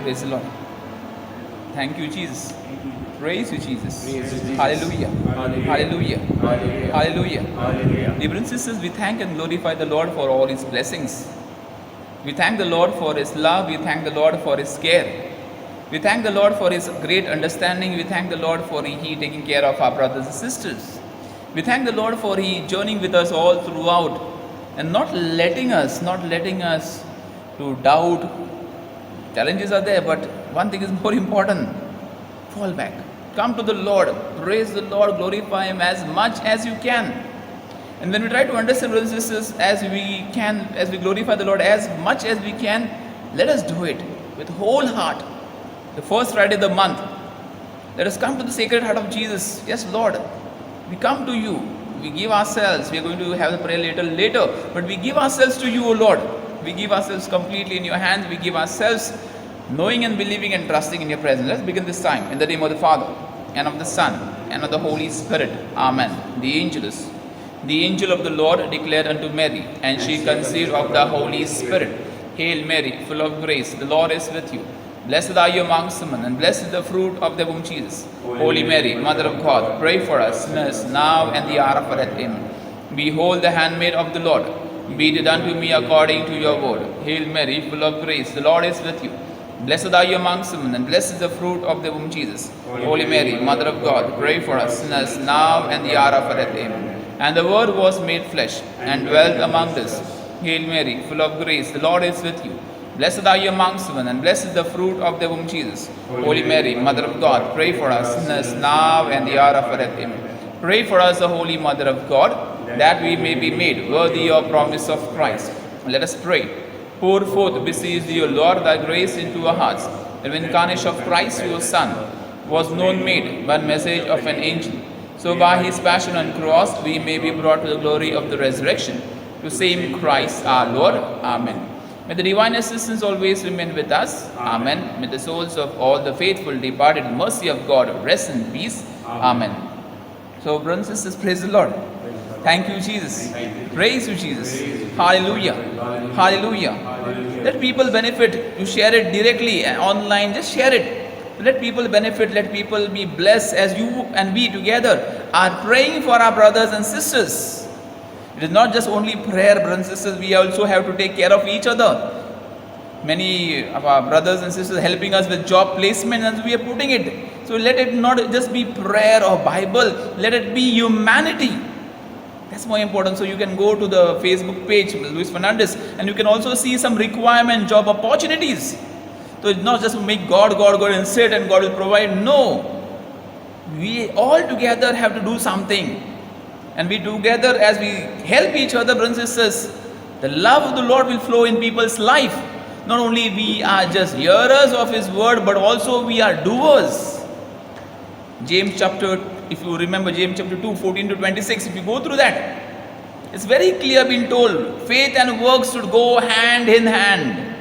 Praise the Lord. Thank you, Jesus. Praise you, Jesus. Praise you, Jesus. Hallelujah. Hallelujah. Hallelujah. Hallelujah. Hallelujah. Dear brothers and sisters, we thank and glorify the Lord for all His blessings. We thank the Lord for His love. We thank the Lord for His care. We thank the Lord for His great understanding. We thank the Lord for He taking care of our brothers and sisters. We thank the Lord for He journeying with us all throughout and not letting us to doubt. Challenges are there, but one thing is more important. Fall back. Come to the Lord. Praise the Lord. Glorify Him as much as you can. And when we try to understand, brothers and sisters, as we glorify the Lord as much as we can, let us do it with whole heart. The first Friday of the month, let us come to the Sacred Heart of Jesus. Yes, Lord, we come to you. We give ourselves. We are going to have the prayer later, but we give ourselves to you, O Lord. We give ourselves completely in your hands. We give ourselves knowing and believing and trusting in your presence. Let's begin this time in the name of the Father, and of the Son, and of the Holy Spirit. Amen. The angel of the Lord declared unto Mary, and she conceived of the Holy Spirit. Hail Mary, full of grace, the Lord is with you. Blessed are you amongst women, and blessed is the fruit of the womb, Jesus. Holy Mary, Mother of God, pray for us sinners, now and the hour of our death. Amen. Behold the handmaid of the Lord. Be it unto me according to your word. Hail Mary, full of grace, the Lord is with you. Blessed are you amongst women, and blessed is the fruit of the womb, Jesus. Holy Mary, Mother of God, pray for us sinners, now and the hour of our death. Amen. And the Word was made flesh, and dwelt among us. Hail Mary, full of grace, the Lord is with you. Blessed are you amongst women, and blessed is the fruit of the womb, Jesus. Holy Mary, Mother of God, pray for us sinners, now and the hour of our death. Amen. Pray for us, the Holy Mother of God, that we may be made worthy of promise of Christ. Let us pray. Pour forth, beseech thee, O Lord, thy grace into our hearts, that when the incarnation of Christ, your Son, was known made by message of an angel, so by his passion on cross we may be brought to the glory of the resurrection. To same Christ our Lord. Amen. May the divine assistance always remain with us. Amen. May the souls of all the faithful departed in the mercy of God rest in peace. Amen. So, brothers and sisters, praise the Lord. Thank you, Jesus. Praise you, Jesus. Hallelujah. Hallelujah. Let people benefit. You share it directly online. Just share it. Let people benefit. Let people be blessed as you and we together are praying for our brothers and sisters. It is not just only prayer, brothers and sisters. We also have to take care of each other. Many of our brothers and sisters helping us with job placement, and we are putting it. So let it not just be prayer or Bible. Let it be humanity. That's more important. So you can go to the Facebook page, Luis Fernandez, and you can also see some requirement job opportunities. So it's not just make God and sit and God will provide. No. We all together have to do something. And we together, as we help each other, brothers and sisters, the love of the Lord will flow in people's life. Not only we are just hearers of His word, but also we are doers. James chapter, if you remember James chapter 2, 14 to 26, if you go through that, it's very clear being told, faith and works should go hand in hand.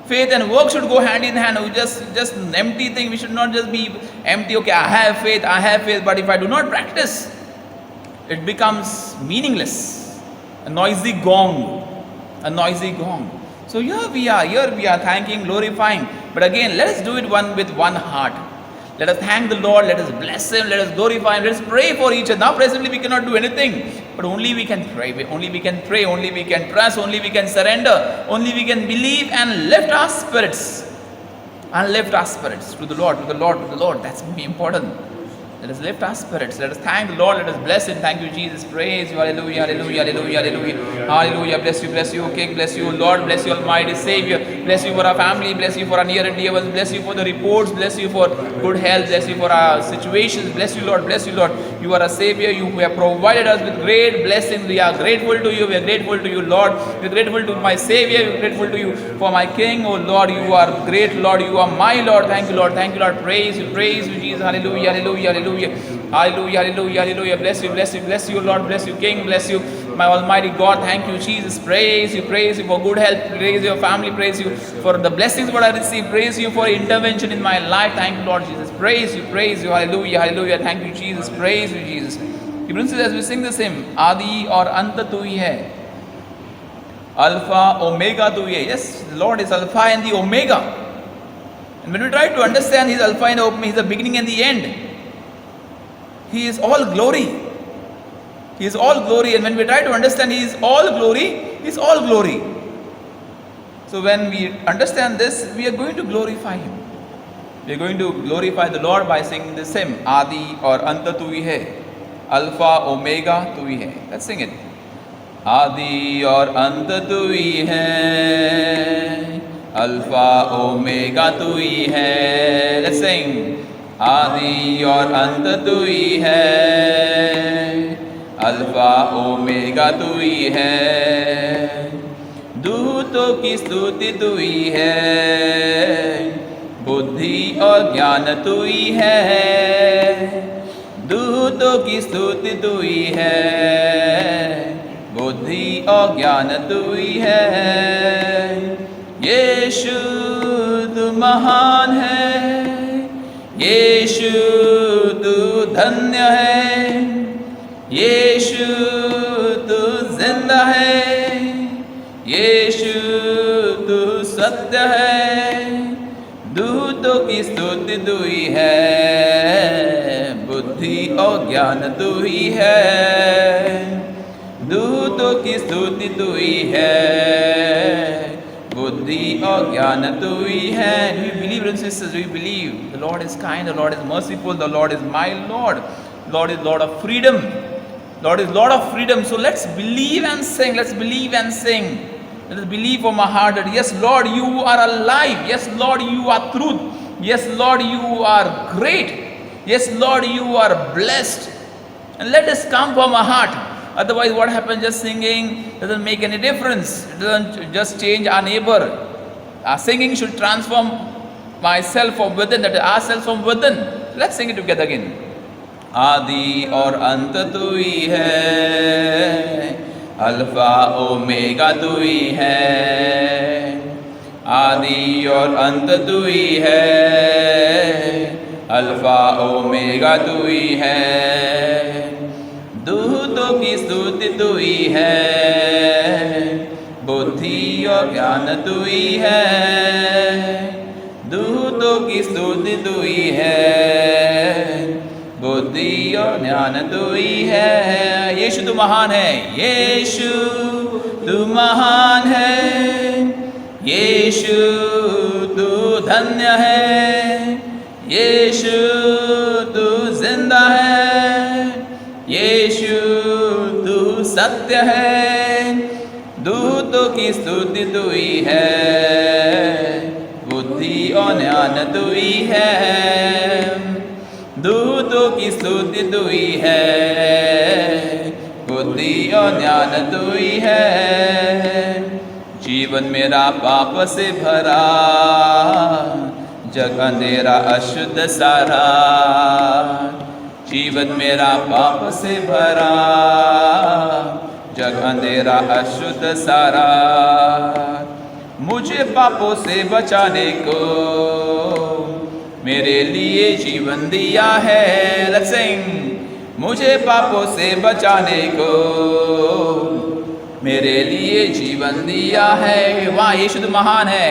Faith and work should go hand in hand. We just an empty thing. We should not just be empty. Okay, I have faith, but if I do not practice, it becomes meaningless. A noisy gong. So here we are thanking, glorifying. But again, let us do it with one heart. Let us thank the Lord, let us bless Him, let us glorify Him, let us pray for each other. Now presently we cannot do anything, but only we can pray, only we can trust, only we can surrender, only we can believe and lift our spirits. To the Lord. That's very important. Let us lift our spirits. Let us thank the Lord. Let us bless Him. Thank you, Jesus. Praise you. Hallelujah. Hallelujah. Bless you, King. Bless you, Lord. Bless you, Almighty Savior. Bless you for our family. Bless you for our near and dear ones. Bless you for the reports. Bless you for good health. Bless you for our situations. Bless you, Lord. You are a Savior. You have provided us with great blessings. We are grateful to you. We are grateful to you, Lord. We are grateful to my Savior. We are grateful to you for my King. Oh, Lord, you are great, Lord. You are my Lord. Thank you, Lord. Praise you, Jesus. Hallelujah. Bless you, Lord. Bless you, King. Bless you, my Almighty God. Thank you, Jesus. Praise you for good health. Praise your family. Praise you for the blessings what I receive. Praise you for intervention in my life. Thank you, Lord Jesus. Praise you. Hallelujah. Thank you, Jesus. Praise you, Jesus. Even as we sing this hymn, Adi or Anta tu hi hai, Alpha, Omega tu hi hai. Yes, the Lord is Alpha and the Omega. And when we try to understand He is Alpha and Omega, He is the beginning and the end. He is all glory. He is all glory. And when we try to understand He is all glory, He is all glory. So when we understand this, we are going to glorify Him. We are going to glorify the Lord by singing this hymn, Adi or Anta tu hi hai, Alpha Omega tu hi hai. Let's sing it. Adi और अंत तू ही है, alpha omega तू ही है. Let's sing. आदि और अंत तू ही है, अल्फा ओमेगा तू ही है. दूतों की स्तुति तू ही है, बुद्धि और ज्ञान तू ही है. दूतों की स्तुति तू ही है, बुद्धि और ज्ञान तू ही है. यीशु तू महान है, यीशु तू धन्य है, यीशु तू जिंदा है, यीशु तू सत्य है. दूतों की स्तुति तू ही है, बुद्धि और ज्ञान तू ही है. दूतों की स्तुति तू ही है, बुद्धि और ज्ञान तू ही है. Do you believe, brothers and sisters? Do you believe the Lord is kind, the Lord is merciful, the Lord is my Lord. Lord is Lord of freedom. Lord is Lord of freedom. So let's believe and sing. Let's believe and sing. Let us believe from our heart that yes, Lord, you are alive. Yes, Lord, you are truth. Yes, Lord, you are great. Yes, Lord, you are blessed. And let us come from our heart. Otherwise, what happens? Just singing doesn't make any difference. It doesn't just change our neighbor. Our singing should transform myself from within, that is ourselves from within. Let's sing it together again. आदि और अंत तू ही है, alpha omega तू ही है. आदि और अंत तू ही है, अल्फा ओमेगा तू ही है. दूतों की स्तुति तू ही है, बुद्धि और ज्ञान तू ही है. दूतों की स्तुति तू ही है, बुद्धि और ज्ञान तू ही है. यीशु तू महान है, यीशु तू महान है, यीशु तू धन्य है, यीशु तू जिंदा है, यीशु तू सत्य है. दूतों की स्तुति तू ही है, बुद्धि और ज्ञान तू ही है. दूतों की स्तुति तू ही है, बुद्धि और ज्ञान तू ही है. जीवन मेरा पाप से भरा, जग अंधेरा अशुद्ध सारा. जीवन मेरा पाप से भरा, जग अंधेरा अशुद्ध सारा. मुझे पापों से बचाने को मेरे लिए जीवन दिया है. Let's sing. मुझे पापों से बचाने को मेरे लिए जीवन दिया है. वाह, यीशु तू महान है,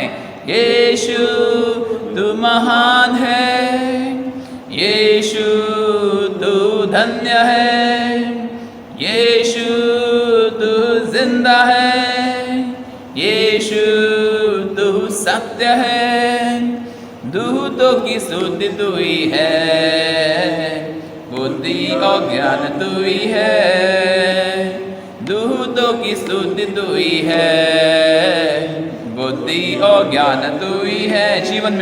यीशु तू महान है, यीशु तू धन्य है, यीशु तू जिंदा है, यीशु तू सत्य है. दूतों की स्तुति तू ही है, बुद्धि और ज्ञान तू ही है. दूतों की स्तुति तू ही है, बुद्धि और ज्ञान तू ही है. जीवन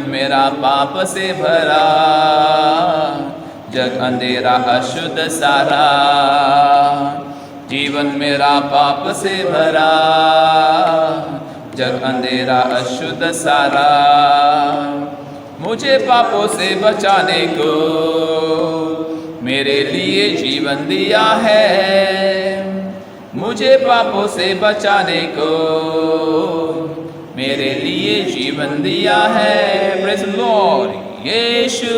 मेरा पाप से भरा, जग अंधेरा अशुद्ध सारा. जीवन मेरा पाप से भरा, जग अंधेरा अशुद्ध सारा. मुझे पापों से बचाने को मेरे लिए जीवन दिया है. मुझे पापों से बचाने को मेरे लिए जीवन दिया है. Praise the Lord. यीशु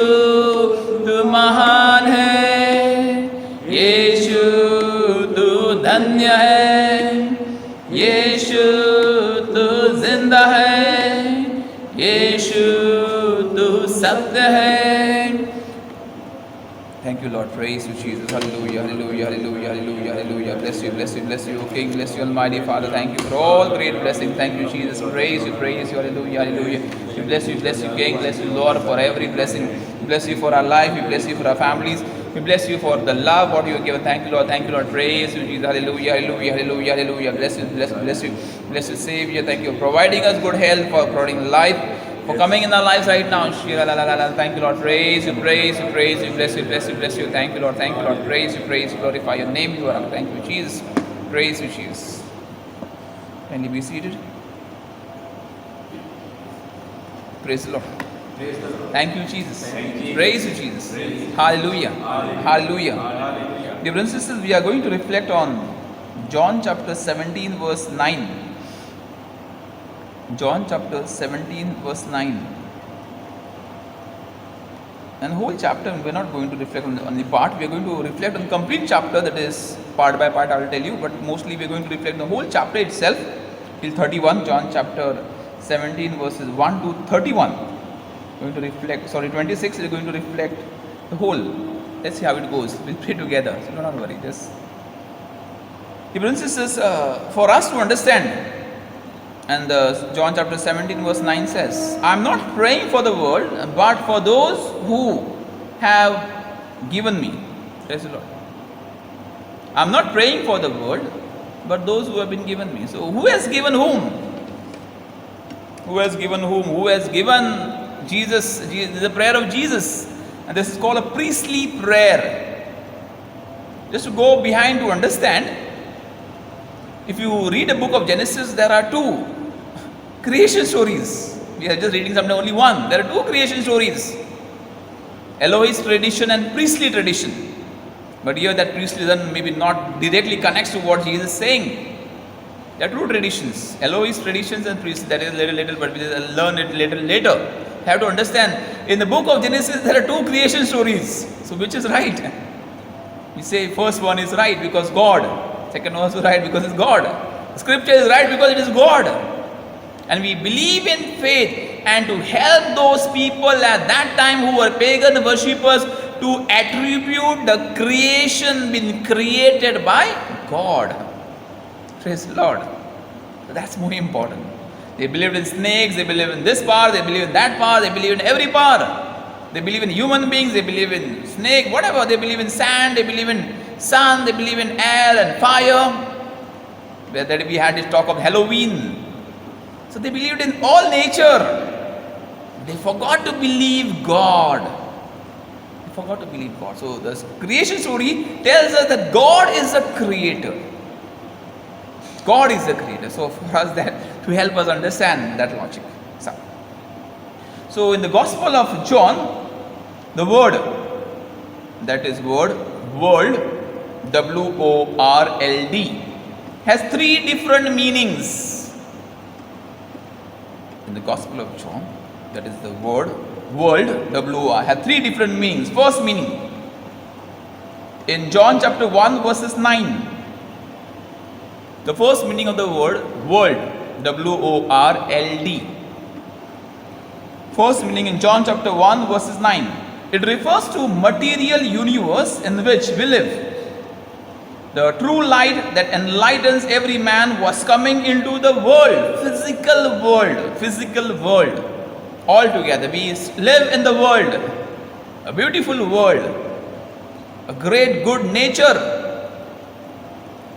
तू महान है, यीशु तू धन्य है, यीशु तू जिंदा है, तू सत्य है. Thank you, Lord. Praise you, Jesus. Hallelujah, hallelujah, hallelujah, hallelujah, hallelujah. Bless you, bless you, bless you, O King. Bless you, Almighty Father. Thank you for all great blessings. Thank you, Jesus. Praise you, hallelujah, hallelujah. We bless you, King. Bless you, Lord, for every blessing. We bless you for our life. We bless you for our families. We bless you for the love what you have given. Thank you, Lord. Thank you, Lord. Praise you, Jesus. Hallelujah, hallelujah, hallelujah, hallelujah. Bless you, bless you, bless you. Bless you, Savior. Thank you for providing us good health, for providing life, for coming in our lives right now. Thank you, Lord. Praise you, praise you, praise you. Bless you, bless you, bless you. Thank you, Lord. Thank you, Lord. Praise you, praise you. Glorify your name, Lord. Thank you, Jesus. Praise you, Jesus. Can you be seated? Praise the Lord. Thank you, Jesus. Praise you, Jesus. Hallelujah. Hallelujah. Dear brothers and sisters, we are going to reflect on John chapter 17, verse 9. John chapter 17, verse 9. And the whole chapter, we are not going to reflect on the part. We are going to reflect on the complete chapter, that is part by part I will tell you. But mostly we are going to reflect on the whole chapter itself till 31. John chapter 17, verses 1 to 31. Going to reflect, 26, we are going to reflect the whole. Let's see how it goes. We'll pray together. So don't worry. Just, brothers and sisters, for us to understand, and John chapter 17 verse 9 says, I am not praying for the world, but for those who have given me. Praise the Lord. I am not praying for the world, but those who have been given me. So who has given whom? Who has given whom? Who has given Jesus? This is the prayer of Jesus. And this is called a priestly prayer. Just to go behind to understand, if you read the book of Genesis, there are two creation stories. We are just reading something, only one. There are two creation stories. Elohist tradition and priestly tradition. But here that priestly then maybe not directly connects to what Jesus is saying. There are two traditions. Elohist traditions and priestly. That is little, but we will learn it later. You have to understand, in the book of Genesis, there are two creation stories. So which is right? We say first one is right because God. Second one is right because it's God. The scripture is right because it is God. And we believe in faith and to help those people at that time who were pagan worshippers to attribute the creation being created by God. Praise the Lord. So that's more important. They believed in snakes, they believe in this power, they believe in that power, they believe in every power. They believe in human beings, they believe in snake, whatever. They believe in sand, they believe in sun, they believe in air and fire. Where we had this talk of Halloween. So they believed in all nature. They forgot to believe God. They forgot to believe God. So the creation story tells us that God is the creator. God is the creator. So for us that to help us understand that logic. So in the Gospel of John, the word, that is word, world, W-O-R-L-D, has three different meanings. In the Gospel of John, that is the word, world, W-O-R, has three different meanings. First meaning, in John chapter 1 verses 9, the first meaning of the word world, W-O-R-L-D. First meaning in John chapter 1 verses 9. It refers to material universe in which we live. The true light that enlightens every man was coming into the world, physical world. Altogether, we live in the world, a beautiful world, a great good nature,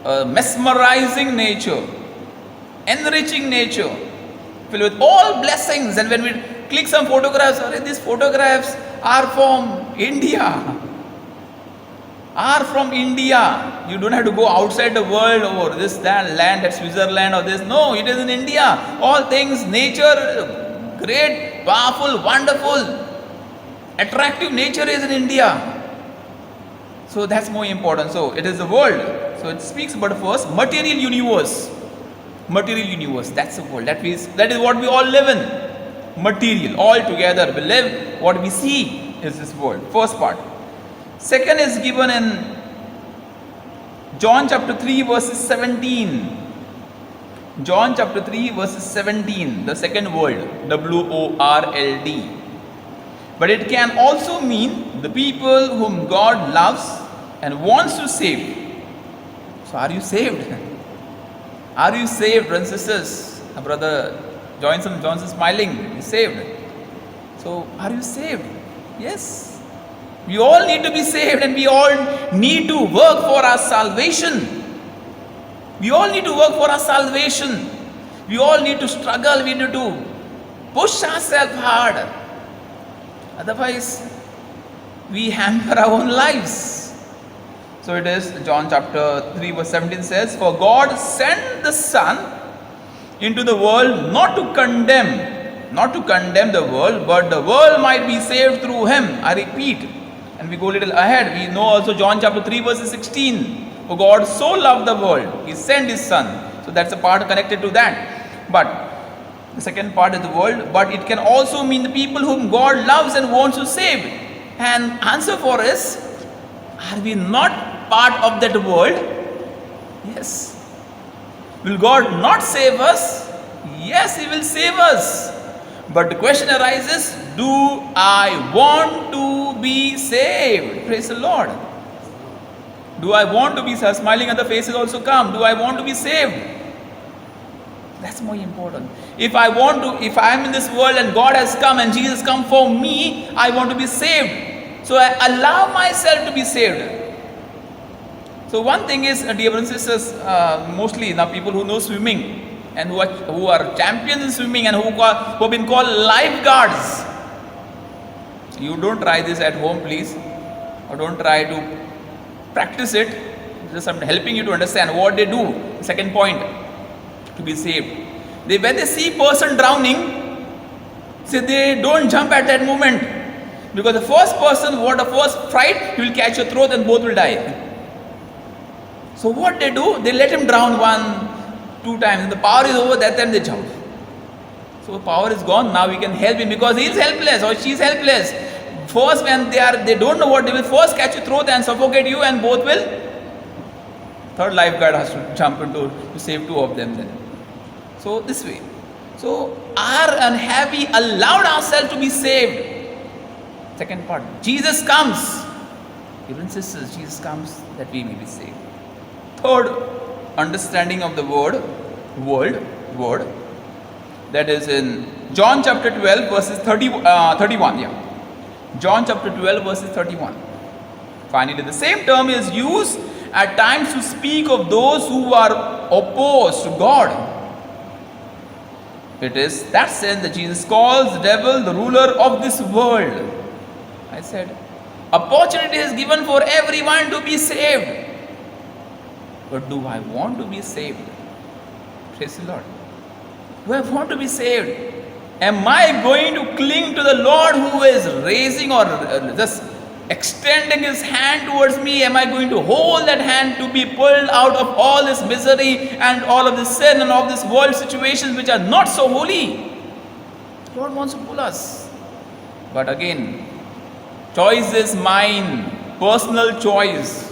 a mesmerizing nature, enriching nature, filled with all blessings. And when we click some photographs, these photographs are from India. You don't have to go outside the world or this, that land, that Switzerland or this. No, it is in India. All things, nature, great, powerful, wonderful, attractive nature is in India. So that's more important. So it is the world. So it speaks about first material universe. Material universe, that's the world. That is what we all live in. Material, all together. We live, what we see is this world. First part. Second is given in John chapter 3 verses 17. John chapter 3 verse 17, the second world, WORLD. But it can also mean the people whom God loves and wants to save. So are you saved? Are you saved, brothers and sisters? Brother Johnson smiling, he's saved. So are you saved? Yes. We all need to be saved, and we all need to work for our salvation. We all need to work for our salvation. We all need to struggle. We need to push ourselves hard. Otherwise, we hamper our own lives. So it is, John chapter 3 verse 17 says, "For God sent the Son into the world not to condemn the world, but the world might be saved through him." I repeat, and we go a little ahead. We know also John chapter 3 verse 16. For God so loved the world, He sent His Son. So that's a part connected to that. But the second part is the world. But it can also mean the people whom God loves and wants to save. And answer for us, are we not part of that world? Yes. Will God not save us? Yes, He will save us. But the question arises, do I want to be saved? Praise the Lord. Do I want to be saved? Smiling at the faces also come. Do I want to be saved? That's more important. If I am in this world and God has come and Jesus come for me, I want to be saved. So I allow myself to be saved. So one thing is, dear brothers and sisters, mostly now people who know swimming and who are champions in swimming and who have been called lifeguards. You don't try this at home, please, or don't try to practice it. Just I'm helping you to understand what they do. Second point, to be saved. When they see person drowning, say they don't jump at that moment, because the first person, the first fright, he will catch your throat and both will die. So what they do, they let him drown 1-2 times. And the power is over, that time they jump. So power is gone. Now we can help him because he is helpless or she is helpless. First, when they don't know what, they will first catch your throat and suffocate you, and both will. Third lifeguard has to jump into to save 2 of them then. So this way. So have we allowed ourselves to be saved? Second part. Jesus comes. Even sisters, Jesus comes that we may be saved. Third, understanding of the word. That is in John chapter 12 verses 31. Yeah. John chapter 12 verses 31. Finally, the same term is used at times to speak of those who are opposed to God. It is that sense that Jesus calls the devil the ruler of this world. I said, opportunity is given for everyone to be saved. But do I want to be saved? Praise the Lord. Do I want to be saved? Am I going to cling to the Lord who is raising or just extending His hand towards me? Am I going to hold that hand to be pulled out of all this misery and all of this sin and all of this world situations which are not so holy? Lord wants to pull us. But again, choice is mine, personal choice.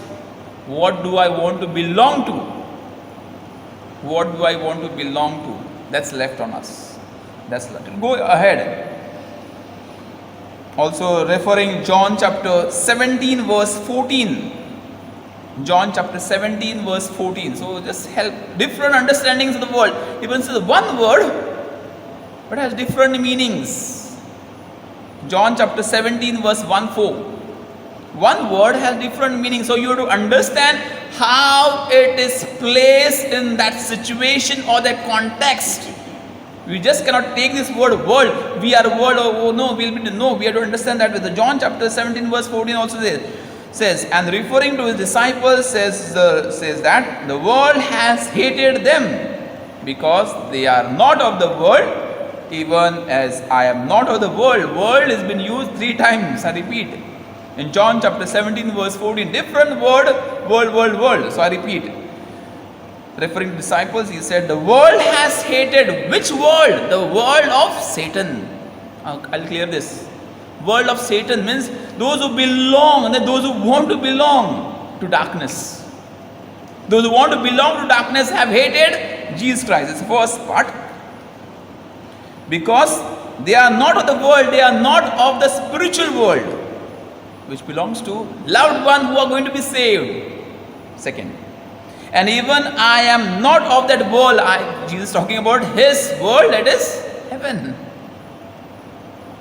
What do I want to belong to? What do I want to belong to? That's left on us. That's left. Go ahead. Also referring John chapter 17 verse 14. John chapter 17 verse 14. So just help different understandings of the world. Even says one word but has different meanings. John chapter 17 verse 1-4. One word has different meanings. So you have to understand how it is placed in that situation or that context. We just cannot take this word world. We are world. Oh no, we have to understand that with the John chapter 17 verse 14 also says, and referring to his disciples says that the world has hated them because they are not of the world, even as I am not of the world. World has been used 3 times. I repeat. In John chapter 17 verse 14, different word, world. So I repeat. Referring to disciples, he said, the world has hated. Which world? The world of Satan. I'll clear this. World of Satan means those who belong, and those who want to belong to darkness. Those who want to belong to darkness have hated Jesus Christ. It's the first part. Because they are not of the world, they are not of the spiritual world, which belongs to loved one who are going to be saved. Second. And even I am not of that world. Jesus talking about his world, that is heaven.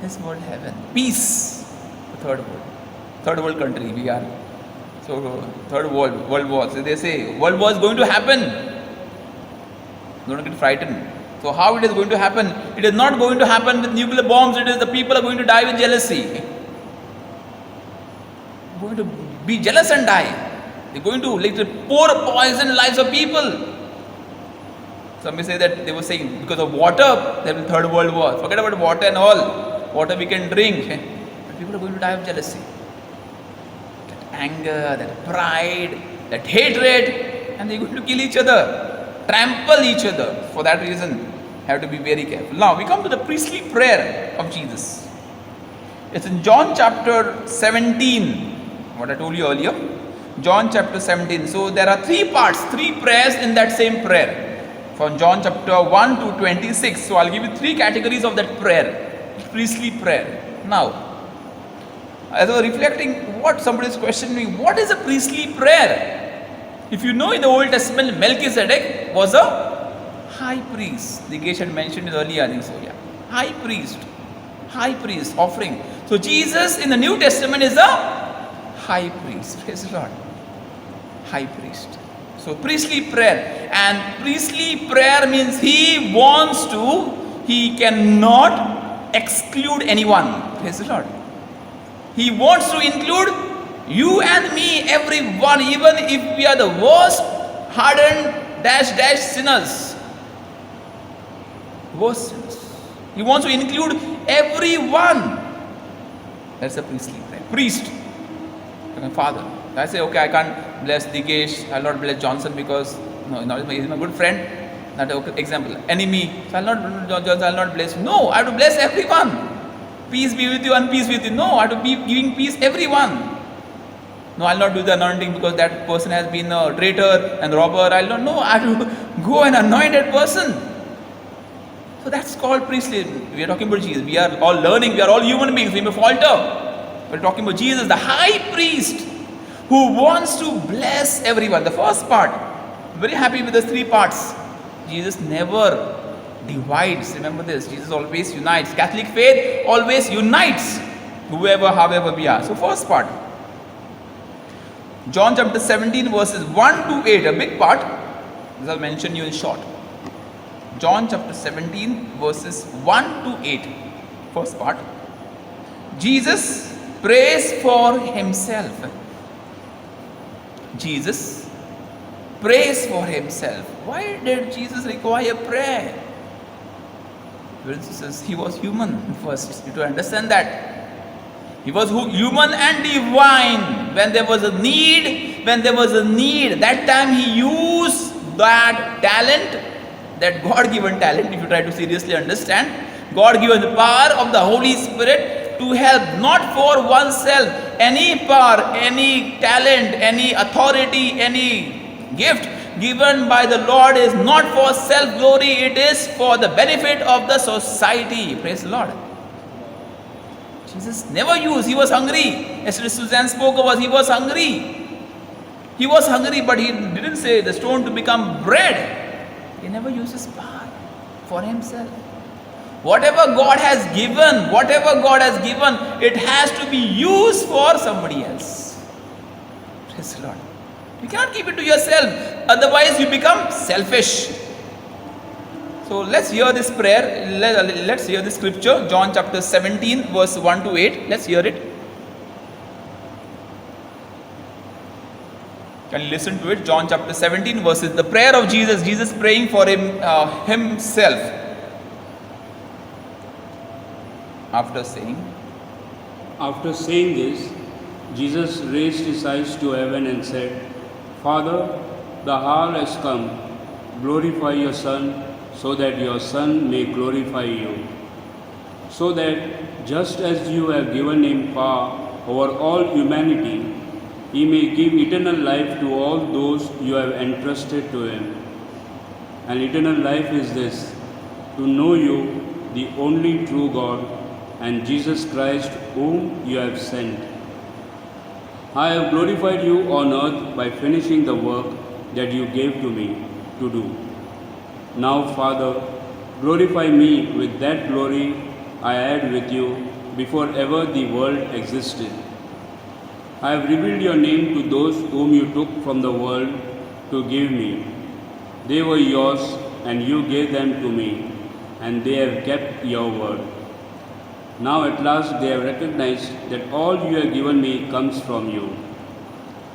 His world, heaven. Peace. The third world. Third world country we are. So third world war. So they say world war is going to happen. Don't get frightened. So how it is going to happen? It is not going to happen with nuclear bombs. It is the people are going to die with jealousy. Going to be jealous and die. They're going to pour poison in the lives of people. Some may say that they were saying because of water there will be third world war. Forget about water and all. Water we can drink. But people are going to die of jealousy. That anger, that pride, that hatred, and they're going to kill each other, trample each other. For that reason, have to be very careful. Now we come to the priestly prayer of Jesus. It's in John chapter 17. What I told you earlier. John chapter 17. So there are three parts, three prayers in that same prayer. From John chapter 1 to 26. So I'll give you three categories of that prayer. Priestly prayer. Now, as I was reflecting, what somebody is questioning me, what is a priestly prayer? If you know in the Old Testament, Melchizedek was a high priest. Digesh had mentioned it earlier, I think so, yeah. High priest offering. So Jesus in the New Testament is a high priest. Praise the Lord. High priest. So priestly prayer. And priestly prayer means he cannot exclude anyone. Praise the Lord. He wants to include you and me, everyone, even if we are the worst, hardened, sinners. Worst sinners. He wants to include everyone. That's a priestly prayer. Priest. My father. I say, okay, I can't bless Digesh, I'll not bless Johnson because he's my good friend. Not okay, example. Enemy. So I'll not bless. No, I have to bless everyone. Peace be with you and peace with you. No, I have to be giving peace everyone. No, I'll not do the anointing because that person has been a traitor and robber. I'll not. No, I have to go and anoint that person. So that's called priestly. We are talking about Jesus. We are all learning. We are all human beings. We may falter. We're talking about Jesus, the high priest who wants to bless everyone. The first part, very happy with the three parts. Jesus never divides. Remember this, Jesus always unites. Catholic faith always unites whoever, however we are. So first part, John chapter 17 verses 1 to 8, a big part. This I'll mention you in short. John chapter 17 verses 1 to 8. First part. Jesus prays for himself. Jesus prays for himself. Why did Jesus require prayer? He was human first. You have to understand that. He was human and divine. When there was a need, that time he used that talent, that God-given talent, if you try to seriously understand, God-given power of the Holy Spirit to help, not for oneself. Any power, any talent, any authority, any gift given by the Lord is not for self-glory, it is for the benefit of the society. Praise the Lord. Jesus never used, he was hungry. Yesterday Suzanne spoke about, he was hungry. He was hungry, but he didn't say the stone to become bread. He never uses power for himself. Whatever God has given, it has to be used for somebody else. Praise the Lord. You cannot keep it to yourself, otherwise you become selfish. So let's hear this prayer, let's hear this scripture, John chapter 17 verse 1 to 8. Let's hear it. Can you listen to it? John chapter 17 verses, the prayer of Jesus, Jesus praying for himself. After saying this, Jesus raised his eyes to heaven and said, Father, the hour has come. Glorify your Son, so that your Son may glorify you. So that just as you have given him power over all humanity, he may give eternal life to all those you have entrusted to him. And eternal life is this, to know you, the only true God, and Jesus Christ, whom you have sent. I have glorified you on earth by finishing the work that you gave to me to do. Now, Father, glorify me with that glory I had with you before ever the world existed. I have revealed your name to those whom you took from the world to give me. They were yours, and you gave them to me, and they have kept your word. Now at last they have recognized that all you have given me comes from you.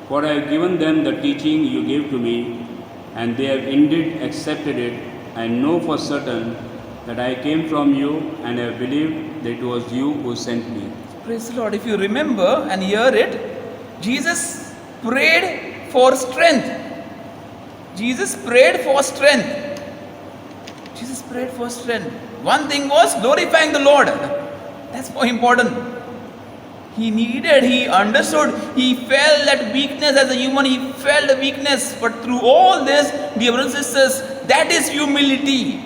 For I have given them the teaching you gave to me, and they have indeed accepted it, and know for certain that I came from you, and have believed that it was you who sent me. Praise the Lord. If you remember and hear it, Jesus prayed for strength. Jesus prayed for strength. Jesus prayed for strength. One thing was glorifying the Lord. That's more important. He understood, he felt that weakness as a human, he felt the weakness. But through all this, dear brothers and sisters, that is humility.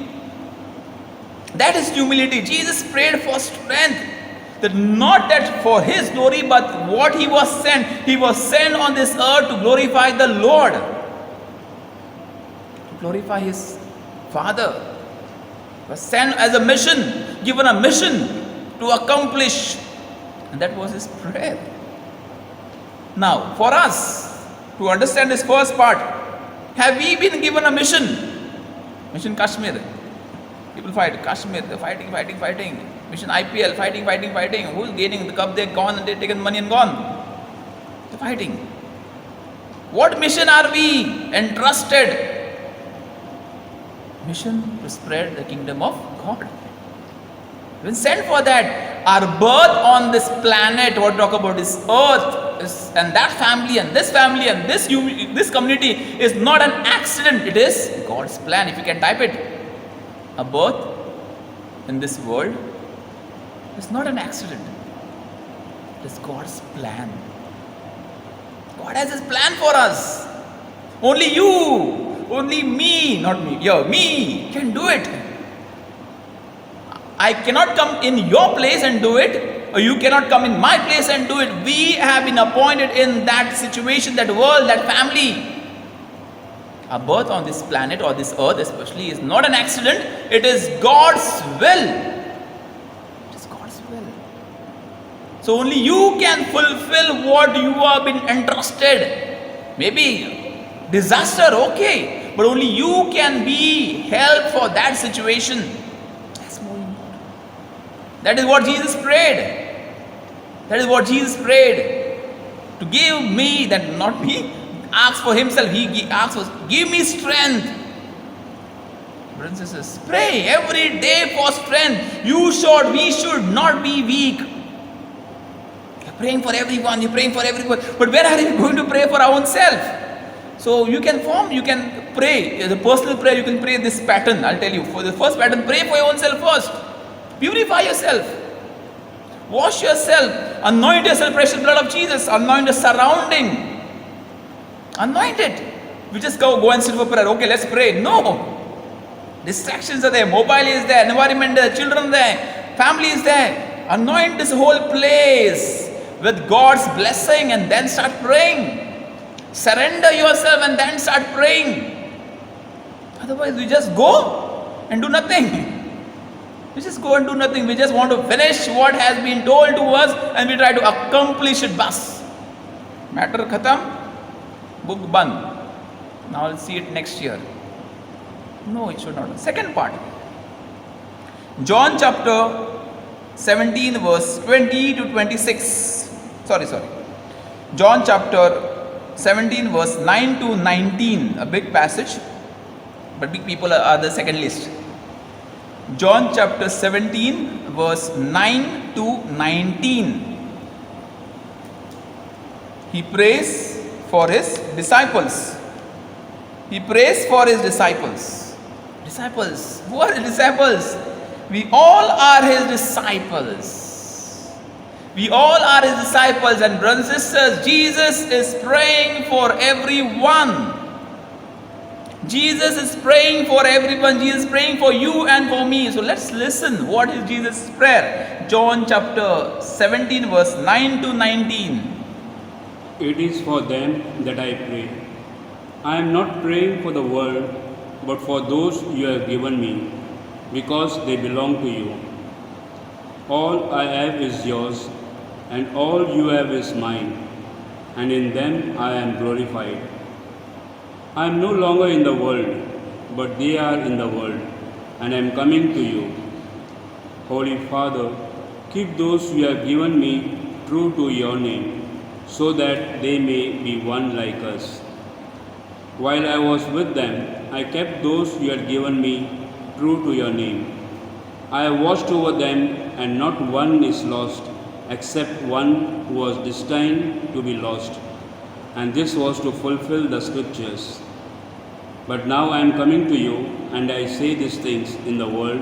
That is humility. Jesus prayed for strength. That not that for his glory, but what he was sent. He was sent on this earth to glorify the Lord. To glorify his Father. He was sent as a mission, given a mission to accomplish. And that was his prayer. Now, for us to understand this first part, have we been given a mission? Mission Kashmir. People fight. Kashmir, they're fighting. Mission IPL, fighting. Who's gaining the cup? They're gone and they've taken money and gone. They're fighting. What mission are we entrusted? Mission to spread the kingdom of God. We've been sent for that. Our birth on this planet, what we talk about is earth, and that family and this community is not an accident. It is God's plan. If you can type it. A birth in this world is not an accident. It is God's plan. God has his plan for us. Only you, only me, not me, me can do it. I cannot come in your place and do it, or you cannot come in my place and do it. We have been appointed in that situation, that world, that family. Our birth on this planet or this earth especially is not an accident. It is God's will. It is God's will. So only you can fulfill what you have been entrusted. Maybe disaster, okay, but only you can be help for that situation. That's more important. That is what Jesus prayed. That is what Jesus prayed. To give me, that not me, asks for himself. He asks for, give me strength. Brothers and sisters, pray every day for strength. We should not be weak. You're praying for everyone, but where are you going to pray for our own self? So you can pray, as a personal prayer, you can pray this pattern. I'll tell you, for the first pattern, pray for your own self first. Purify yourself. Wash yourself. Anoint yourself, precious blood of Jesus. Anoint the surrounding. Anoint it. We just go and sit for prayer. Okay, let's pray. No. Distractions are there. Mobile is there. Environment there. Children there. Family is there. Anoint this whole place with God's blessing and then start praying. Surrender yourself and then start praying. Otherwise, we just go and do nothing. We just go and do nothing. We just want to finish what has been told to us and we try to accomplish it. Bas. Matter khatam. Book ban. Now I'll see it next year. No, it should not. Second part. John chapter 17 verse 20 to 26. Sorry. John chapter 17 verse 9 to 19. A big passage. But big people are the second list. John chapter 17 verse 9 to 19. He prays for his disciples. He prays for his disciples. Disciples. Who are the disciples? We all are his disciples. We all are his disciples, and brothers and sisters, Jesus is praying for everyone. Jesus is praying for everyone. Jesus is praying for you and for me. So let's listen. What is Jesus' prayer? John chapter 17, verse 9 to 19. It is for them that I pray. I am not praying for the world, but for those you have given me, because they belong to you. All I have is yours, and all you have is mine, and in them I am glorified. I am no longer in the world, but they are in the world, and I am coming to you. Holy Father, keep those you have given me true to your name, so that they may be one like us. While I was with them, I kept those you had given me true to your name. I have watched over them, and not one is lost, except one who was destined to be lost. And this was to fulfill the scriptures. But now I am coming to you, and I say these things in the world,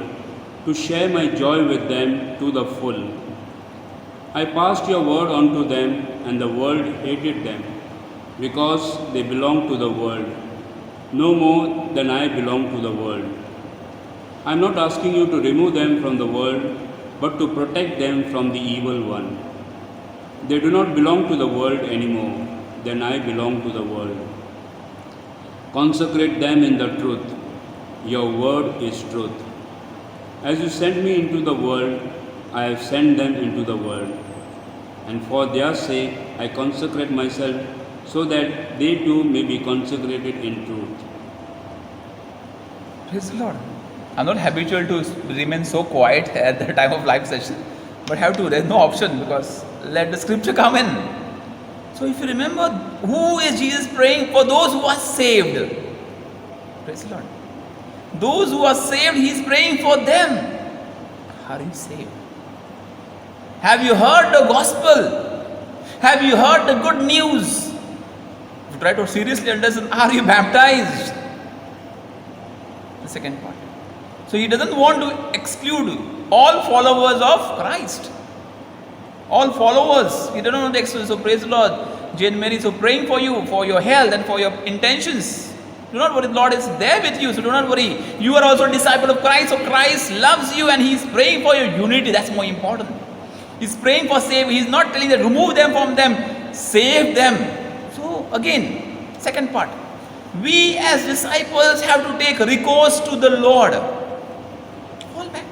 to share my joy with them to the full. I passed your word on to them, and the world hated them, because they belong to the world, no more than I belong to the world. I am not asking you to remove them from the world, but to protect them from the evil one. They do not belong to the world anymore, then I belong to the world. Consecrate them in the truth. Your word is truth. As you sent me into the world, I have sent them into the world. And for their sake, I consecrate myself, so that they too may be consecrated in truth. Praise the Lord. I'm not habitual to remain so quiet at the time of live session, but have to. There's no option, because let the scripture come in. So if you remember, who is Jesus praying for? Those who are saved. Praise the Lord. Those who are saved, He is praying for them. Are you saved? Have you heard the gospel? Have you heard the good news? If you try to seriously understand, are you baptized? The second part. So He doesn't want to exclude all followers of Christ. All followers. He doesn't want to exclude. So praise the Lord. Jane Mary, so praying for you, for your health and for your intentions. Do not worry, the Lord is there with you, so do not worry. You are also a disciple of Christ, so Christ loves you and He is praying for your unity. That's more important. He's praying for save. He's not telling that remove them from them, save them. So again, second part. We as disciples have to take recourse to the Lord. Fall back.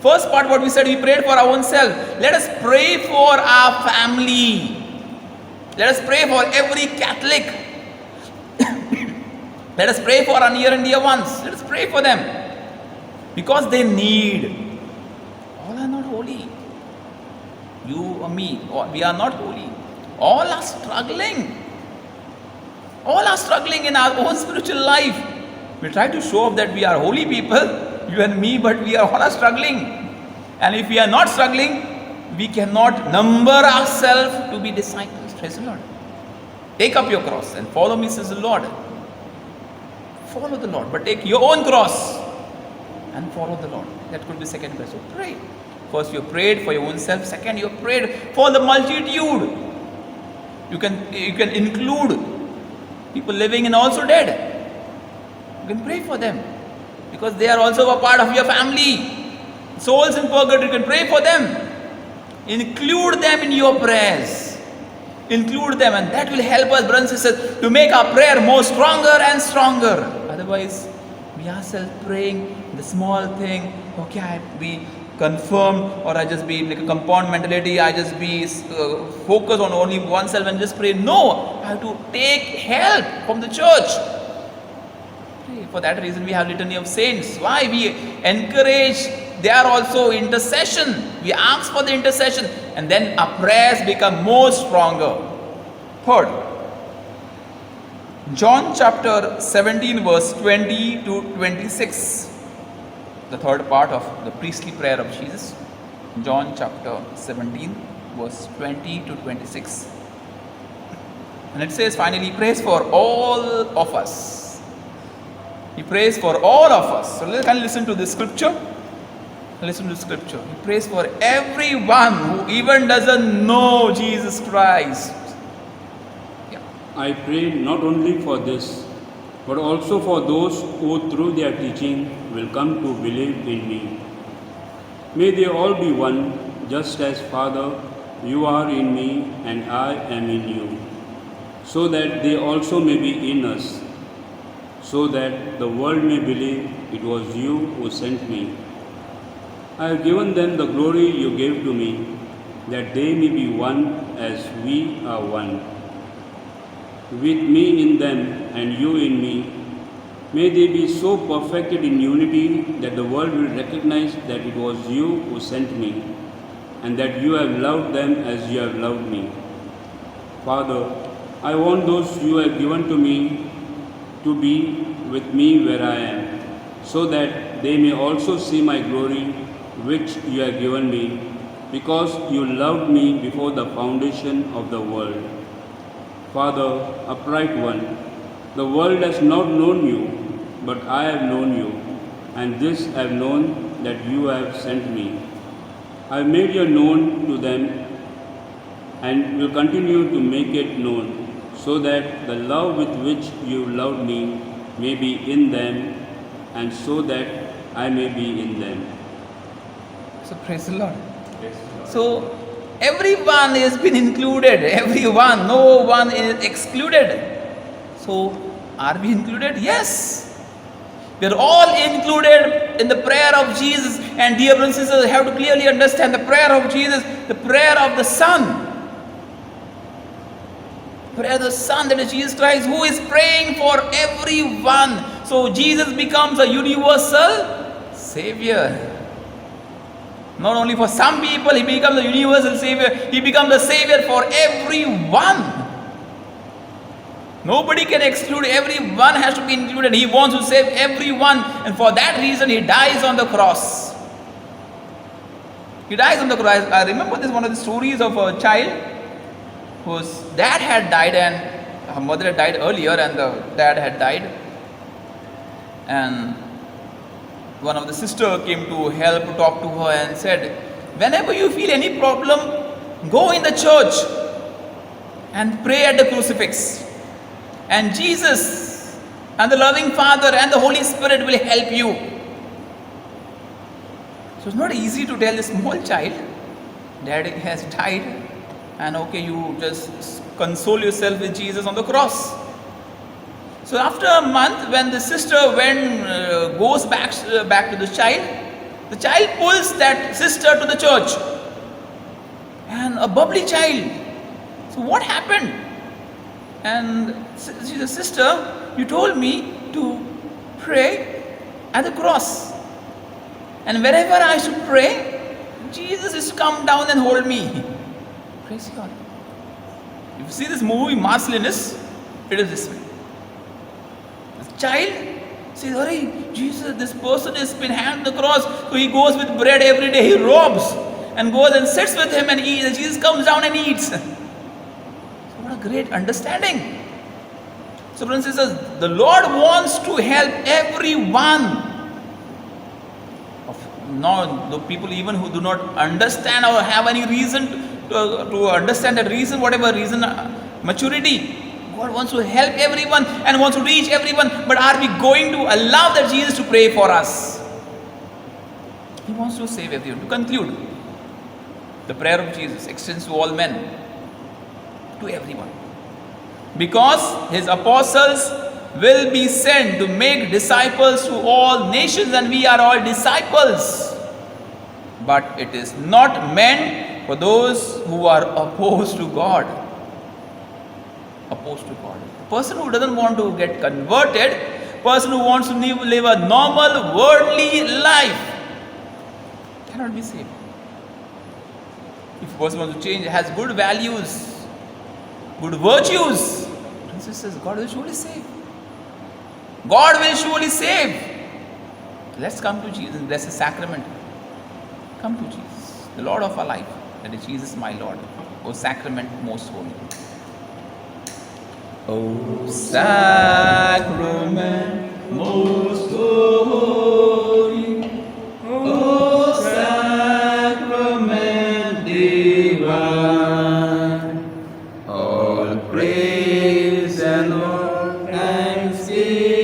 First part, what we said, we prayed for our own self. Let us pray for our family. Let us pray for every Catholic. Let us pray for our near and dear ones. Let us pray for them. Because they need. All are not holy. You or me, we are not holy. All are struggling. All are struggling in our own spiritual life. We try to show off that we are holy people, you and me, but we are all struggling. And if we are not struggling, we cannot number ourselves to be disciples. Praise the Lord. Take up your cross and follow me, says the Lord. Follow the Lord, but take your own cross and follow the Lord. That could be second question. So pray. First you prayed for your own self. Second you prayed for the multitude. You can include people living and also dead. You can pray for them because they are also a part of your family. Souls in purgatory, you can pray for them. Include them in your prayers. Include them, and that will help us, brothers and sisters, to make our prayer more stronger and stronger. Otherwise, we ourselves praying the small thing. Okay, I be confirmed, or I just be like a compound mentality. I just be focused on only oneself and just pray. No, I have to take help from the church. For that reason, we have litany of saints. Why? We encourage. They are also intercession. We ask for the intercession, and then our prayers become more stronger. Third, John chapter 17, verse 20 to 26. The third part of the priestly prayer of Jesus. John chapter 17, verse 20 to 26. And it says, finally, he prays for all of us. He prays for all of us. So let's listen to this scripture. Listen to scripture. He prays for everyone who even doesn't know Jesus Christ. I pray not only for this, but also for those who through their teaching will come to believe in me. May they all be one, just as, Father, you are in me and I am in you, so that they also may be in us, so that the world may believe it was you who sent me. I have given them the glory you gave to me, that they may be one as we are one. With me in them and you in me, may they be so perfected in unity that the world will recognize that it was you who sent me, and that you have loved them as you have loved me. Father, I want those you have given to me to be with me where I am, so that they may also see my glory which you have given me, because you loved me before the foundation of the world. Father, upright one, the world has not known you, but I have known you, and this I have known that you have sent me. I have made you known to them and will continue to make it known, so that the love with which you loved me may be in them, and so that I may be in them. So praise the Lord. So everyone has been included, everyone, no one is excluded. So are we included? Yes. We are all included in the prayer of Jesus. And dear brothers and sisters, you have to clearly understand the prayer of Jesus, the prayer of the Son. Prayer of the Son, that is Jesus Christ, who is praying for everyone. So Jesus becomes a universal Savior. Not only for some people, He becomes a universal Savior, He becomes a Savior for everyone. Nobody can exclude, everyone has to be included. He wants to save everyone, and for that reason He dies on the cross. He dies on the cross. I remember this one of the stories of a child whose dad had died, and her mother had died earlier, and the dad had died. And one of the sister came to help, to talk to her, and said, whenever you feel any problem, go in the church and pray at the crucifix. And Jesus and the loving Father and the Holy Spirit will help you. So it's not easy to tell a small child, Dad has died, and okay, you just console yourself with Jesus on the cross. So after a month, when the sister goes back to the child pulls that sister to the church, and a bubbly child. So what happened? And she said, sister, you told me to pray at the cross, and wherever I should pray, Jesus is to come down and hold me. Praise God. If you see this movie Marcellinus, it is this way. Child says, "Hurry, Jesus, this person has been hanged on the cross." So he goes with bread every day, he robs and goes and sits with him and eats, and Jesus comes down and eats. So what a great understanding. So brothers and sisters, the Lord wants to help everyone. Now, the people even who do not understand or have any reason to understand that reason, whatever reason, maturity, God wants to help everyone and wants to reach everyone. But are we going to allow that Jesus to pray for us? He wants to save everyone. To conclude, the prayer of Jesus extends to all men, to everyone. Because His apostles will be sent to make disciples to all nations, and we are all disciples. But it is not meant for those who are opposed to God. Opposed to God. The person who doesn't want to get converted, person who wants to live a normal worldly life, cannot be saved. If a person wants to change, has good values, good virtues, says God will surely save. God will surely save. Let's come to Jesus and bless His sacrament. Come to Jesus, the Lord of our life. That is Jesus, my Lord. O sacrament most holy. O sacrament most holy. O sacrament divine. All praise and all thanksgiving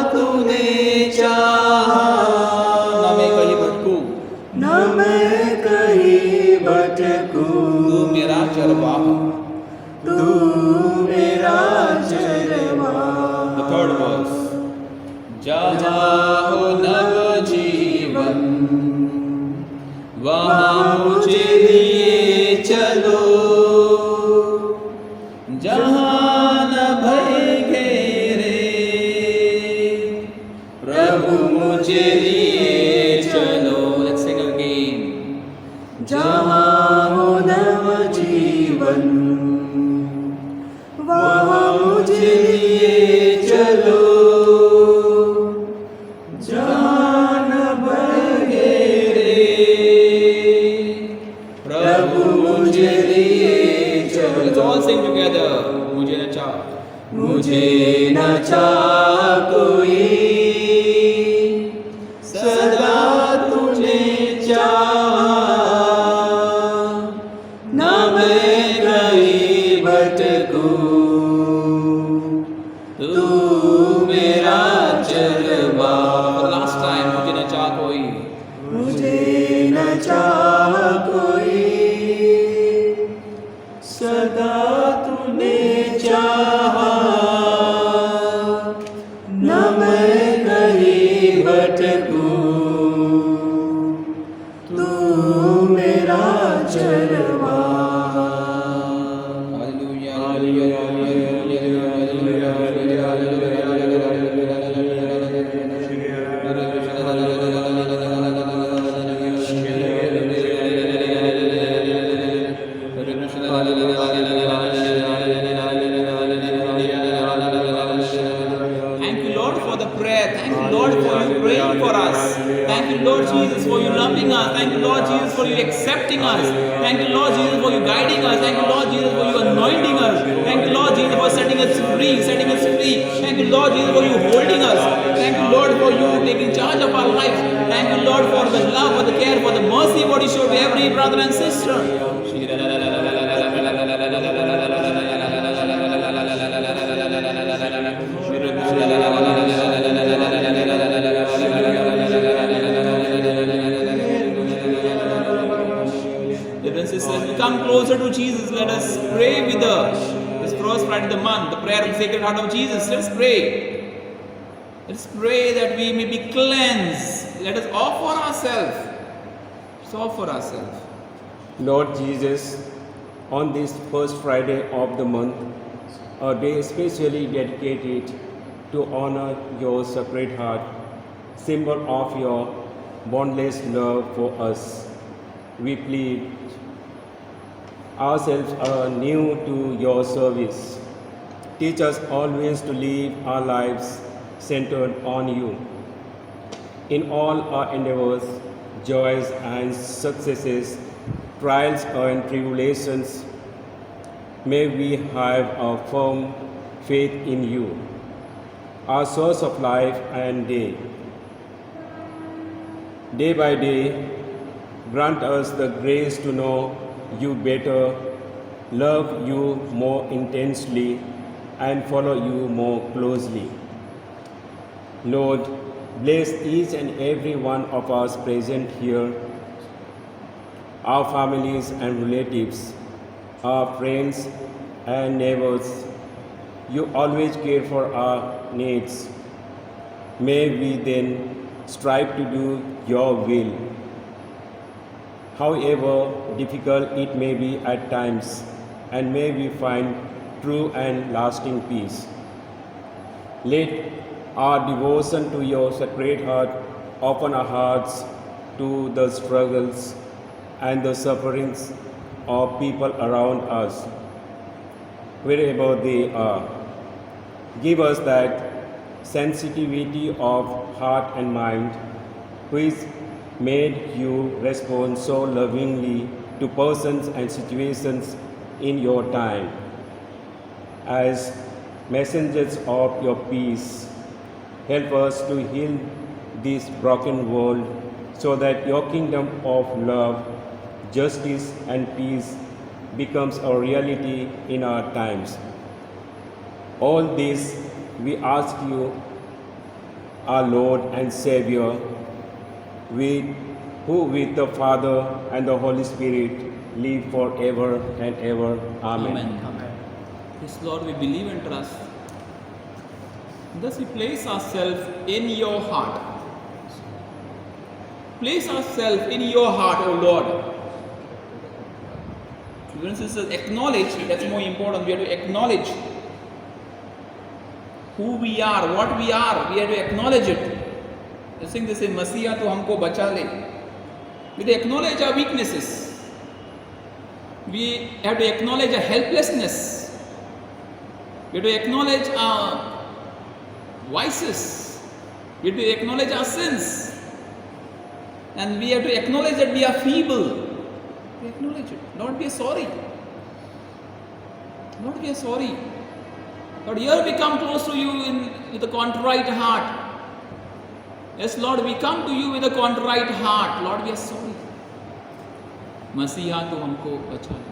जहाँ हो नवजीवन वहाँ मुझे लिए चलो, जहाँ न भय घेरे प्रभु मुझे लिए चलो। Let's sing again. जहाँ हो नवजीवन वहाँ मुझे लिए चलो, जहाँ न भय घेरे प्रभु मुझे लिए चलो। Let's all sing together. मुझे न चाह, मुझे न चाह कोई, सदा तुझे चाहा, न मैं कहीं भटकूं, तू मेरा चलवा। last time, मुझे न चाह कोई, मुझे न चाह कोई, सदा तूने चाहा, न मैं कहीं भटकूं, तू मेरा चलवा। Hallelujah, hallelujah, hallelujah, Thank you, Lord, for the prayer. Thank you, Lord, for you praying for us. Thank you, Lord Jesus, for you loving us. Thank you, Lord Jesus, for you accepting us. Thank you, Lord Jesus, for you guiding us. Thank you, Lord Jesus, for you anointing us. Thank you, Lord Jesus, for setting us free, setting us free. Thank you, Lord Jesus, for you holding us. Thank you, Lord, for you taking charge of our lives. Thank you, Lord, for the love, for the care, for the mercy what you show to every brother and sister. Brothers and sisters, we come closer to Jesus. Let us pray with this first Friday of the month, the prayer of the Sacred Heart of Jesus. Let's pray. Let's pray that we may be cleansed. Let us offer ourselves. Let's offer ourselves. Lord Jesus, on this first Friday of the month, a day especially dedicated to honor your Sacred Heart, symbol of your boundless love for us, we plead ourselves anew to your service. Teach us always to live our lives centered on you. In all our endeavors, joys and successes, trials and tribulations, may we have a firm faith in you, our source of life and day. Day by day, grant us the grace to know you better, love you more intensely, and follow you more closely. Lord, bless each and every one of us present here, our families and relatives, our friends and neighbors. You always care for our needs. May we then strive to do your will, however difficult it may be at times, and may we find true and lasting peace. Let our devotion to your Sacred Heart open our hearts to the struggles and the sufferings of people around us, wherever they are. Give us that sensitivity of heart and mind which made you respond so lovingly to persons and situations in your time. As messengers of your peace, help us to heal this broken world so that your kingdom of love, justice, and peace becomes a reality in our times. All this we ask you, our Lord and Savior, who with the Father and the Holy Spirit live forever and ever. Amen. Amen. Yes, Lord, we believe and trust Thus we place ourselves in your heart. Place ourselves in your heart, O Lord. Brothers and sisters, acknowledge, that's more important. We have to acknowledge who we are, what we are. We have to acknowledge it. The thing they say, Masiha to humko bacha le. We have to acknowledge our weaknesses. We have to acknowledge our helplessness. We have to acknowledge our vices. We have to acknowledge our sins. And we have to acknowledge that we are feeble. We acknowledge it. Lord, we are sorry. Lord, we are sorry. Lord, here we come close to you with a contrite heart. Yes, Lord, we come to you with a contrite heart. Lord, we are sorry. मसीहा तू हमको बचा ले.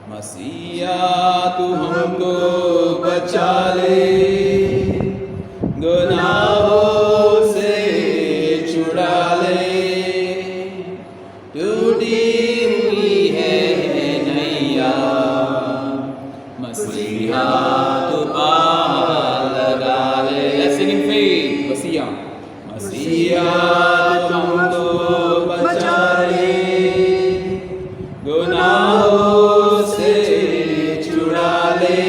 मसीहा तू हमको बचा ले, गुनाहों से छुड़ा ले, टूटी हुई है नैया, मसीहा तू पार लगा ले. Let's sing in faith. मसीहा, मसीहा तू हमको बचा ले, गुनाहों से छुड़ा ले,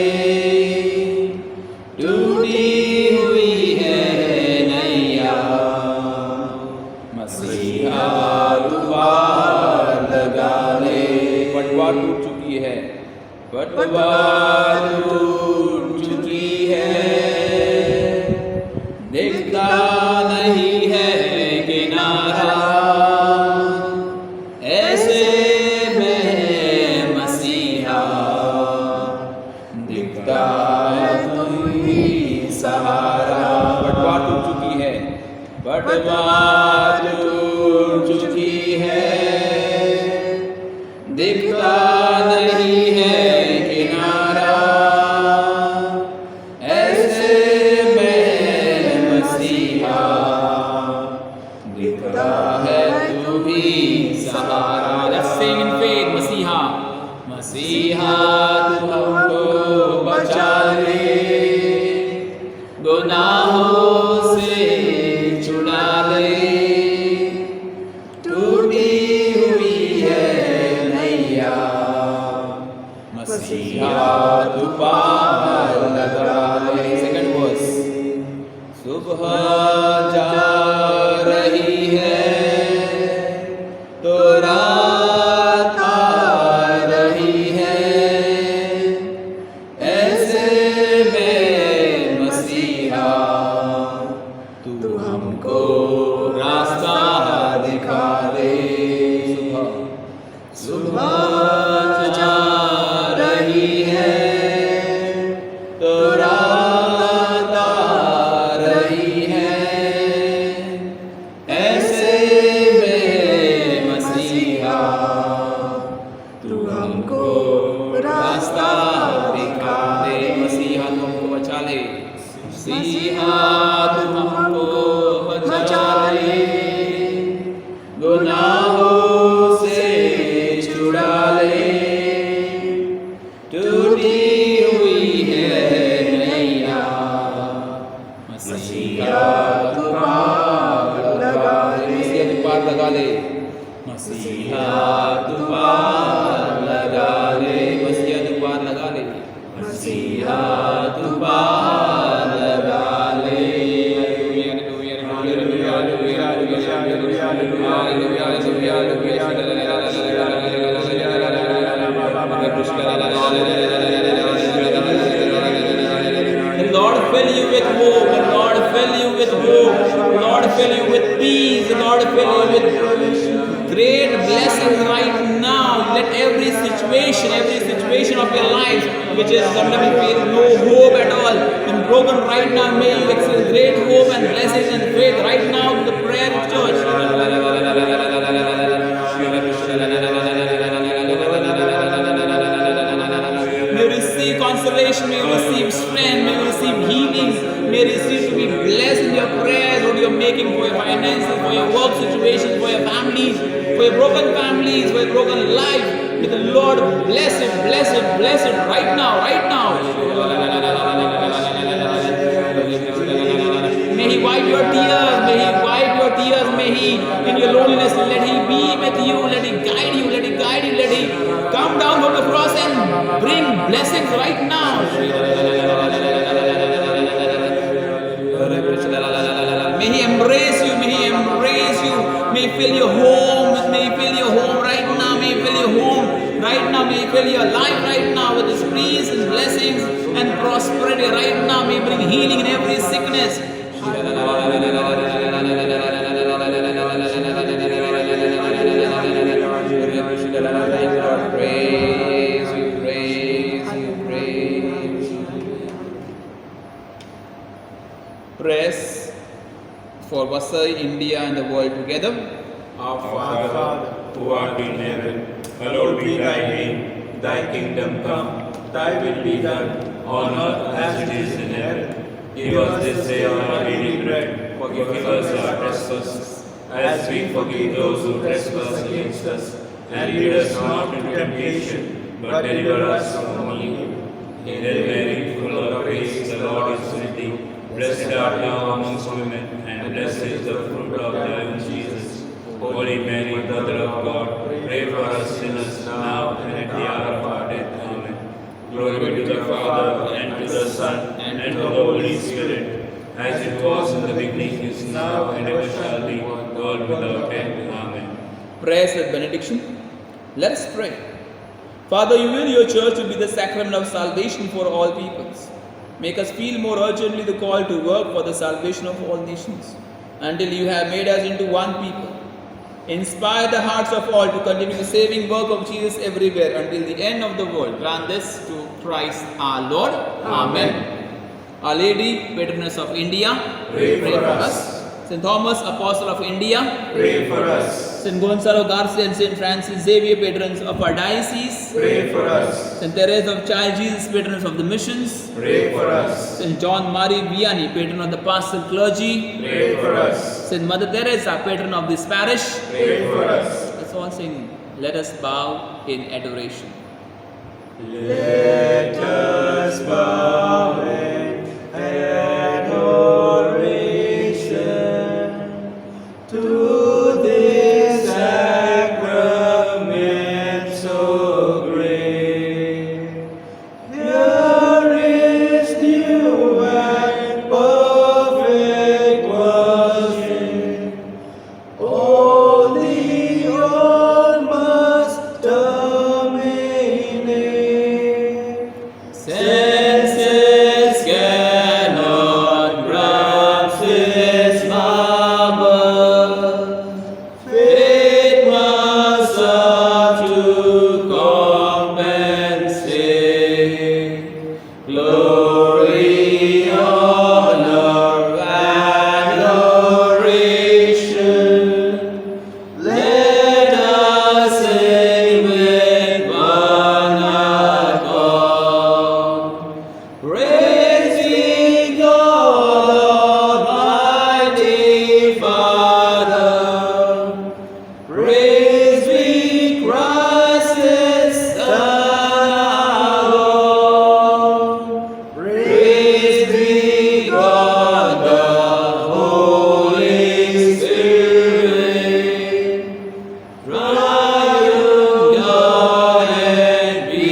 टूटी हुई है नैया, मसीहा तू पार लगा ले. पटवार टूट चुकी है, पटवार टूट चुकी है, दिखता नहीं है किनारा, ऐसे में मसीहा दिखता नहीं सहारा. पटवार टूट चुकी है, पटवार टूट चुकी है, दिखता नहीं है किनारा, ऐसे में मसीहा दिखता है तू भी सहारा. Let's sing in faith. मसीहा, मसीहा तू हमको बचा ले, गुनाहों से छुड़ा ले, टूटी हुई है नैया, मसीहा तू पार लगा ले. Second verse. सुबह जा रही है तो रात आ रही है, ऐसे में मसीहा तू हमको रास्ता दिखा दे. सुबह जा रही है तो रात आ रही है, ऐसे में मसीहा तू हमको रास्ता दिखा दे. मसीहा तू हमको बचा ले, मसीहा तू हमको बचा ले, गुनाहों से छुड़ा ले, टूटी हुई है नैया, मसीहा तू पार लगा ले. मसीहा तू पार लगा ले, मसीहा तू पार लगा ले, मसीहा तू पार लगा ले, मसीहा तू पार लगा ले. Lord, fill you with hope. Lord, fill you with hope. Lord, fill you with peace. Lord, fill you with great blessings right now. Let every situation of your life, which is sometimes with no hope at all, be broken right now. May you experience great hope and blessings and faith right now in the prayer church. May you receive consolation, may you receive strength, may you receive healing, may you receive to be blessed in your prayers, what you're making for your finances, for your work situations, for your families, for your broken families, for your broken life. May the Lord bless it right now, right now. He wipe your tears. May He wipe your tears. May He, in your loneliness, let He be with you. Let He guide you. Let He guide you. Let He come down from the cross and bring blessings right now. May He embrace you. May He embrace you. May He fill your home. May He fill your home right now. May He fill your home right now. May He fill your life right now with His peace and blessings and prosperity right now. May He bring healing in every sickness. Praise you, praise you, praise you. Press for Vasai, India and the world together. Our Father, who art in heaven, hallowed be thy name. Thy kingdom come, thy will be done, on earth as it is in heaven. Give us this day our daily bread. Forgive us our trespasses, as we forgive those who trespass against us. And lead us not into temptation, but deliver us from evil. Hail Mary, full of grace, the Lord is with thee. Blessed art thou amongst women, and blessed is the fruit of thy womb, Jesus. Holy Mary, Mother of God, pray for us sinners now and at the hour of our death. Amen. Glory be to the Father, and to the Son, and to the Holy Spirit, as it was in the beginning, is now, and ever shall be, world without end. Amen. Prayers with benediction. Let us pray. Father, you will your church to be the sacrament of salvation for all peoples. Make us feel more urgently the call to work for the salvation of all nations, until you have made us into one people. Inspire the hearts of all to continue the saving work of Jesus everywhere until the end of the world. Grant this to Christ our Lord. Amen. Our Lady, Patroness of India, Pray for us. St. Thomas, Apostle of India, Pray for us. St. Gonzalo Garcia and St. Francis Xavier, patrons of our diocese, Pray for us. St. Teresa of Child Jesus, patroness of the missions, Pray for us. St. John Marie Vianney, patron of the pastoral clergy, Pray for us. St. Mother Teresa, patron of this parish. Pray for us. Let's all sing. Let us bow in adoration. Let us bow in adoration to this sacrament so great. Here is due and perfect worship. All the all must dominate. Senses cannot grasp His marvel. Faith must serve to compensate. Glory, honor, adoration. Let us sing with one accord. Praise ye God, Almighty Father. Praise be Christ, His Son, our Lord. Praise be God, the Holy Spirit. Triumph God and be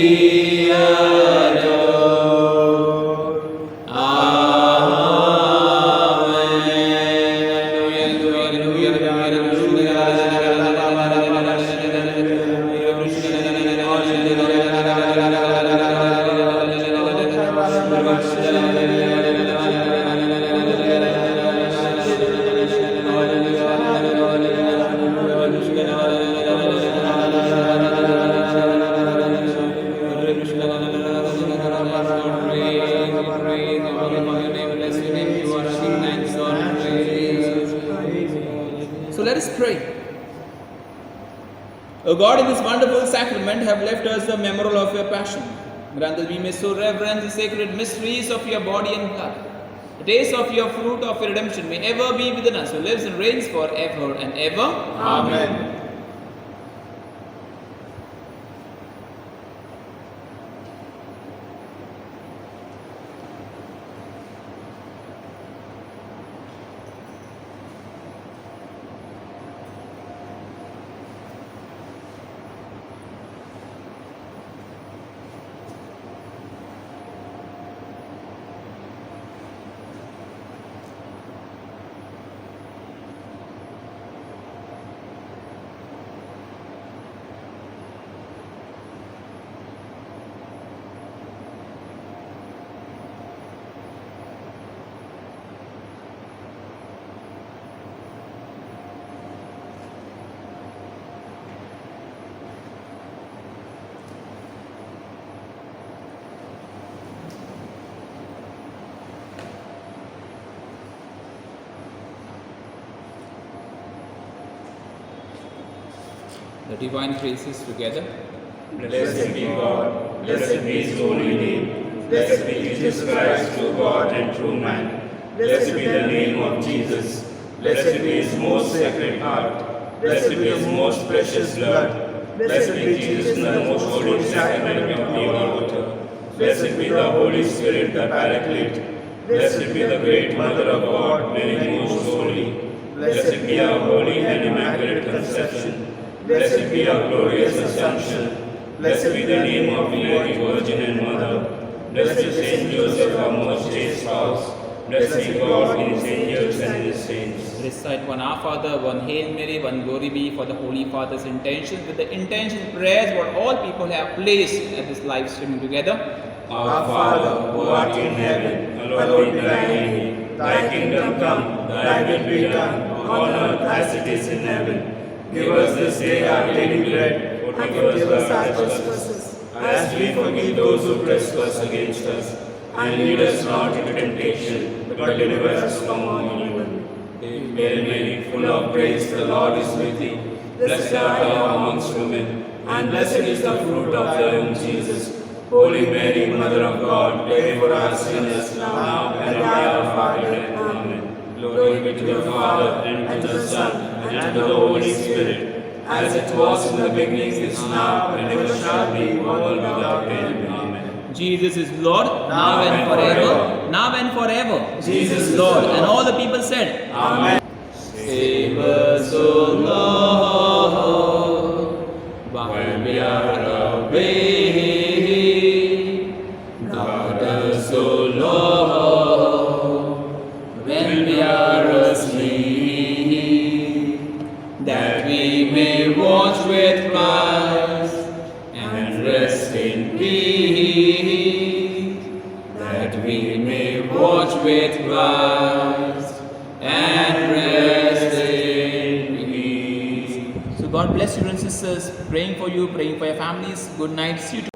adored. So let us pray. O God, in this wonderful sacrament have left us the memorial of your passion. Grant that we may so reverence the sacred mysteries of your body and blood. The taste of your fruit of your redemption may ever be within us, who lives and reigns forever and ever. Amen. The divine graces together. Blessed be God, blessed be His holy name, blessed be Jesus Christ, true God and true man. Blessed be the name of Jesus, blessed be His most sacred heart, blessed be His most precious blood, blessed be Jesus in the most holy sacrament of pure water, blessed be the Holy Spirit, the Paraclete, blessed be the great Mother of God, Mary most holy, blessed be our holy and immaculate conception, blessed be our glorious assumption, blessed be the name of Mary, Virgin and Mother, blessed be Saint Joseph, our most chaste spouse, blessed be God in His angels and in His saints. Recite one Our Father, one Hail Mary, one Glory Be for the Holy Father's intentions, with the intention prayers what all people have placed at this live streaming together. Our Father, who art in heaven, hallowed be thy name. Thy kingdom come, thy will be done, on earth as it is in heaven. Give us this day our daily bread, and forgive us our trespasses, as we forgive those who trespass against us. And lead us not into temptation, but deliver us from all evil. Hail Mary, full of grace, the Lord is with thee. Blessed art thou amongst women, and blessed is the fruit of thy womb, Jesus. Holy Mary, Mother of God, pray for us sinners now and at the hour of our death. Amen. Glory be to the Father, and to the Son, and to the Holy Spirit, as it was in the beginning, is now, and ever shall be, world without end. Amen. Jesus is Lord, now and forever. Now and forever. Jesus is Lord. Lord. And all the people said, Amen. Save us, O Lord, while we are away. Guard us, O Lord, when we are asleep, that we may watch with Christ and rest in peace. That we may watch with Christ and rest in peace. So God bless you and sisters. Praying for you, praying for your families. Good night. See you tomorrow.